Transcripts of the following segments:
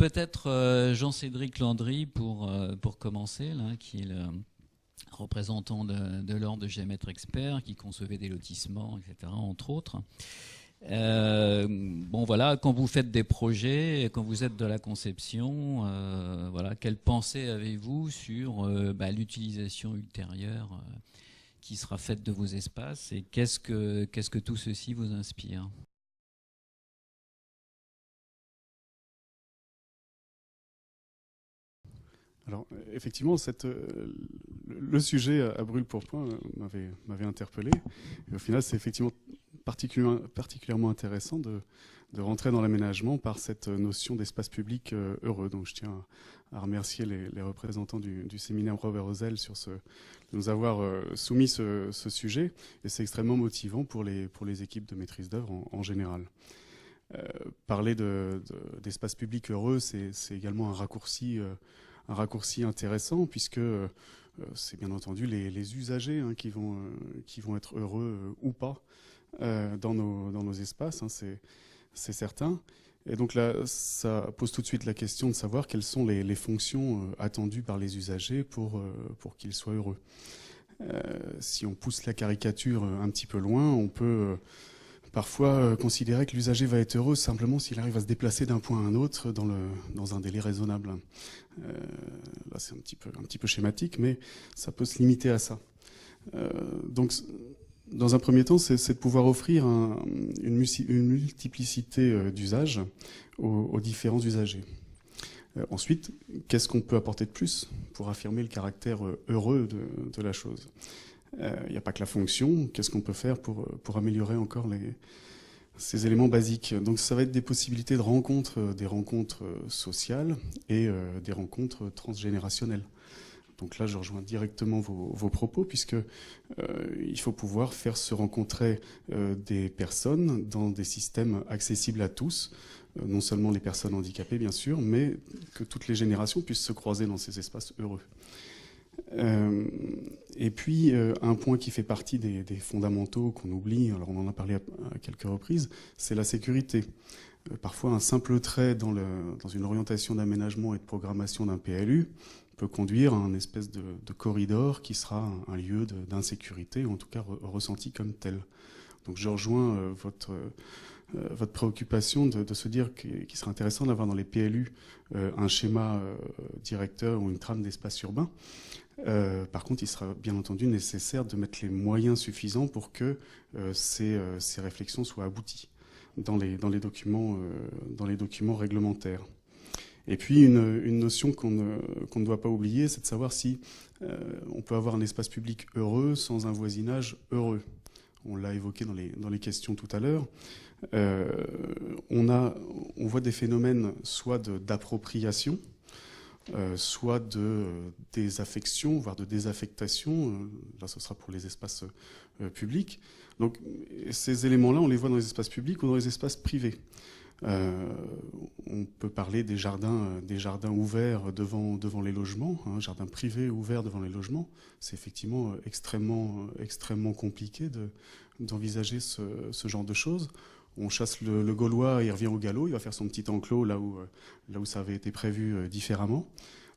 peut-être Jean-Cédric Landry pour commencer, là, qui est le représentant de l'ordre de géomètres experts, qui concevait des lotissements, etc., entre autres. Bon, voilà, quand vous faites des projets, quand vous êtes de la conception, voilà, quelle pensée avez-vous sur l'utilisation ultérieure qui sera faite de vos espaces, et qu'est-ce que tout ceci vous inspire? Alors, effectivement, le sujet à brûle-pourpoint m'avait interpellé. Et au final, c'est effectivement particulièrement intéressant de rentrer dans l'aménagement par cette notion d'espace public heureux. Donc, je tiens à remercier les représentants du séminaire Robert Ozel de nous avoir soumis ce sujet. Et c'est extrêmement motivant pour les équipes de maîtrise d'œuvre en général. Parler d'espace public heureux, c'est également un raccourci intéressant, puisque c'est bien entendu les usagers qui vont être heureux ou pas dans nos espaces, c'est certain. Et donc là, ça pose tout de suite la question de savoir quelles sont les fonctions attendues par les usagers pour qu'ils soient heureux. Si on pousse la caricature un petit peu loin, on peut parfois considérer que l'usager va être heureux simplement s'il arrive à se déplacer d'un point à un autre dans un délai raisonnable. Là, c'est un petit peu schématique, mais ça peut se limiter à ça. Donc, dans un premier temps, c'est de pouvoir offrir une multiplicité d'usages aux différents usagers. Ensuite, qu'est-ce qu'on peut apporter de plus pour affirmer le caractère heureux de la chose ? Il n'y a pas que la fonction. Qu'est-ce qu'on peut faire pour améliorer encore ces éléments basiques? Donc ça va être des possibilités de rencontres, des rencontres sociales et des rencontres transgénérationnelles. Donc là, je rejoins directement vos propos, puisque il faut pouvoir faire se rencontrer des personnes dans des systèmes accessibles à tous, non seulement les personnes handicapées, bien sûr, mais que toutes les générations puissent se croiser dans ces espaces heureux. Et puis, un point qui fait partie des fondamentaux qu'on oublie, alors on en a parlé à quelques reprises, c'est la sécurité. Parfois, un simple trait dans une orientation d'aménagement et de programmation d'un PLU peut conduire à un espèce de corridor qui sera un lieu d'insécurité, ou en tout cas ressenti comme tel. Donc je rejoins votre préoccupation de se dire qu'il serait intéressant d'avoir dans les PLU un schéma directeur ou une trame d'espace urbain. Par contre, il sera bien entendu nécessaire de mettre les moyens suffisants pour que ces réflexions soient abouties dans les documents réglementaires. Et puis une notion qu'on ne doit pas oublier, c'est de savoir si on peut avoir un espace public heureux sans un voisinage heureux. On l'a évoqué dans les questions tout à l'heure. On voit des phénomènes soit d'appropriation, soit de désaffection, voire de désaffectation. Là, ce sera pour les espaces publics. Donc, ces éléments-là, on les voit dans les espaces publics ou dans les espaces privés. On peut parler des jardins ouverts devant les logements, jardins privés ouverts devant les logements. C'est effectivement extrêmement compliqué d'envisager ce genre de choses. On chasse le Gaulois, il revient au galop, il va faire son petit enclos là où ça avait été prévu différemment.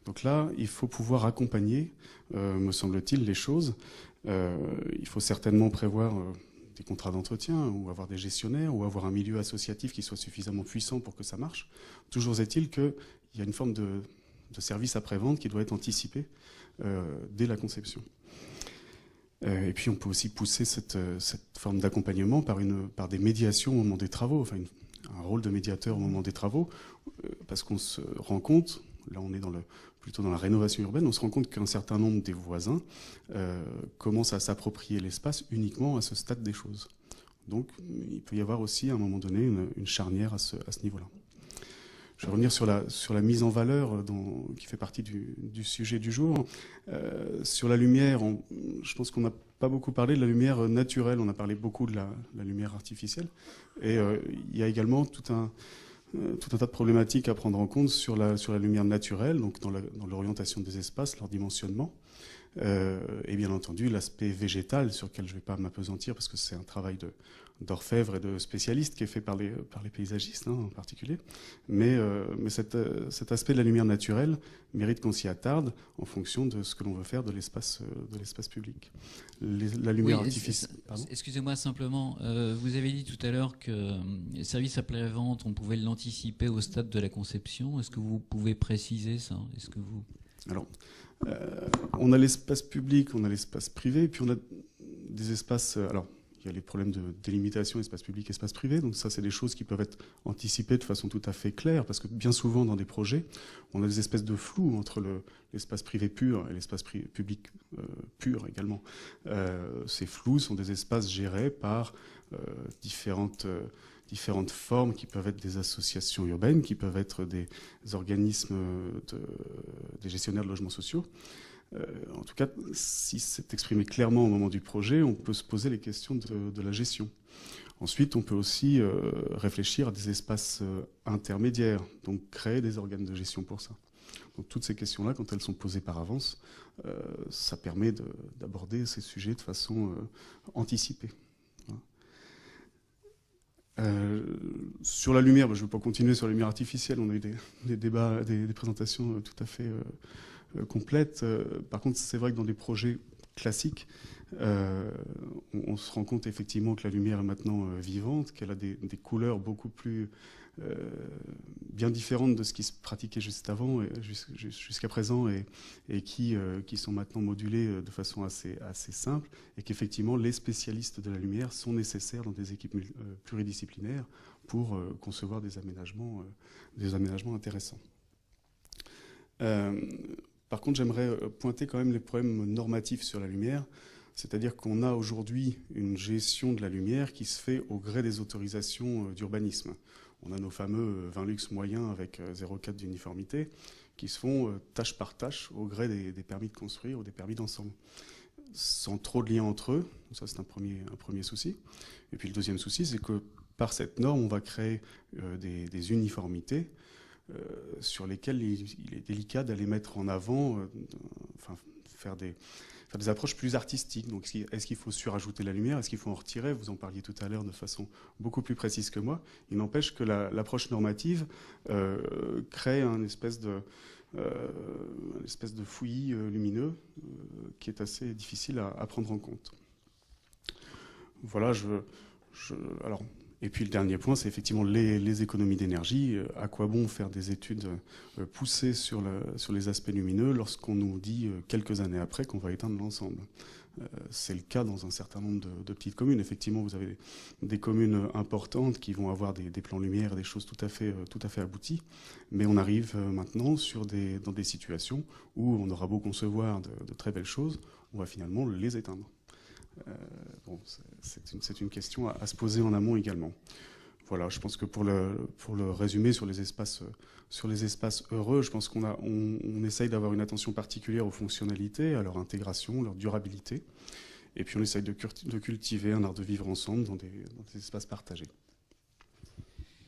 Donc là, il faut pouvoir accompagner, me semble-t-il, les choses. Il faut certainement prévoir des contrats d'entretien, ou avoir des gestionnaires, ou avoir un milieu associatif qui soit suffisamment puissant pour que ça marche. Toujours est-il qu'il y a une forme de service après-vente qui doit être anticipé dès la conception. Et puis on peut aussi pousser cette forme d'accompagnement par des médiations au moment des travaux, enfin un rôle de médiateur au moment des travaux, parce qu'on se rend compte, là on est plutôt dans la rénovation urbaine, on se rend compte qu'un certain nombre des voisins commencent à s'approprier l'espace uniquement à ce stade des choses. Donc il peut y avoir aussi à un moment donné une charnière à ce niveau-là. Je vais revenir sur la mise en valeur qui fait partie du sujet du jour. Sur la lumière, je pense qu'on n'a pas beaucoup parlé de la lumière naturelle, on a parlé beaucoup de la lumière artificielle. Et il y a également tout un tas de problématiques à prendre en compte sur la lumière naturelle, donc dans l'orientation des espaces, leur dimensionnement. Et bien entendu, l'aspect végétal, sur lequel je ne vais pas m'appesantir, parce que c'est un travail d'orfèvre et de spécialiste qui est fait par les paysagistes en particulier. Mais cet aspect de la lumière naturelle mérite qu'on s'y attarde en fonction de ce que l'on veut faire de l'espace public. La lumière artificielle... Excusez-moi simplement, vous avez dit tout à l'heure que le service après-vente, on pouvait l'anticiper au stade de la conception. Est-ce que vous pouvez préciser ça? Alors, on a l'espace public, on a l'espace privé, puis on a des espaces... alors, il y a les problèmes de délimitation, espace public, espace privé. Donc ça, c'est des choses qui peuvent être anticipées de façon tout à fait claire, parce que bien souvent, dans des projets, on a des espèces de flou entre l'espace privé pur et l'espace public pur également. Ces flous sont des espaces gérés par différentes formes qui peuvent être des associations urbaines, qui peuvent être des organismes, des gestionnaires de logements sociaux. En tout cas, si c'est exprimé clairement au moment du projet, on peut se poser les questions de la gestion. Ensuite, on peut aussi réfléchir à des espaces intermédiaires, donc créer des organes de gestion pour ça. Donc toutes ces questions-là, quand elles sont posées par avance, ça permet d'aborder ces sujets de façon anticipée. Sur la lumière, je ne vais pas continuer sur la lumière artificielle, on a eu des débats, des présentations tout à fait complète. Par contre, c'est vrai que dans des projets classiques, on se rend compte effectivement que la lumière est maintenant vivante, qu'elle a des couleurs beaucoup plus bien différentes de ce qui se pratiquait juste avant, jusqu'à présent, et qui sont maintenant modulées de façon assez simple, et qu'effectivement les spécialistes de la lumière sont nécessaires dans des équipes pluridisciplinaires pour concevoir des aménagements intéressants. Par contre, j'aimerais pointer quand même les problèmes normatifs sur la lumière, c'est-à-dire qu'on a aujourd'hui une gestion de la lumière qui se fait au gré des autorisations d'urbanisme. On a nos fameux 20 lux moyens avec 0,4 d'uniformité qui se font tâche par tâche au gré des permis de construire ou des permis d'ensemble, sans trop de liens entre eux. Ça, c'est un premier souci. Et puis le deuxième souci, c'est que par cette norme, on va créer des uniformités sur lesquels il est délicat d'aller mettre en avant, faire des approches plus artistiques. Donc, est-ce qu'il faut surajouter la lumière? Est-ce qu'il faut en retirer? Vous en parliez tout à l'heure de façon beaucoup plus précise que moi. Il n'empêche que l'approche normative crée un espèce de fouillis lumineux qui est assez difficile à prendre en compte. Voilà, alors... Et puis le dernier point, c'est effectivement les économies d'énergie. À quoi bon faire des études poussées sur les aspects lumineux lorsqu'on nous dit quelques années après qu'on va éteindre l'ensemble? C'est le cas dans un certain nombre de petites communes. Effectivement, vous avez des communes importantes qui vont avoir des plans lumière et des choses tout à fait abouties. Mais on arrive maintenant dans des situations où on aura beau concevoir de très belles choses, on va finalement les éteindre. C'est une question à se poser en amont également. Voilà, je pense que pour le résumer sur les espaces heureux, je pense qu'on essaye d'avoir une attention particulière aux fonctionnalités, à leur intégration, leur durabilité, et puis on essaye de cultiver un art de vivre ensemble dans des espaces partagés.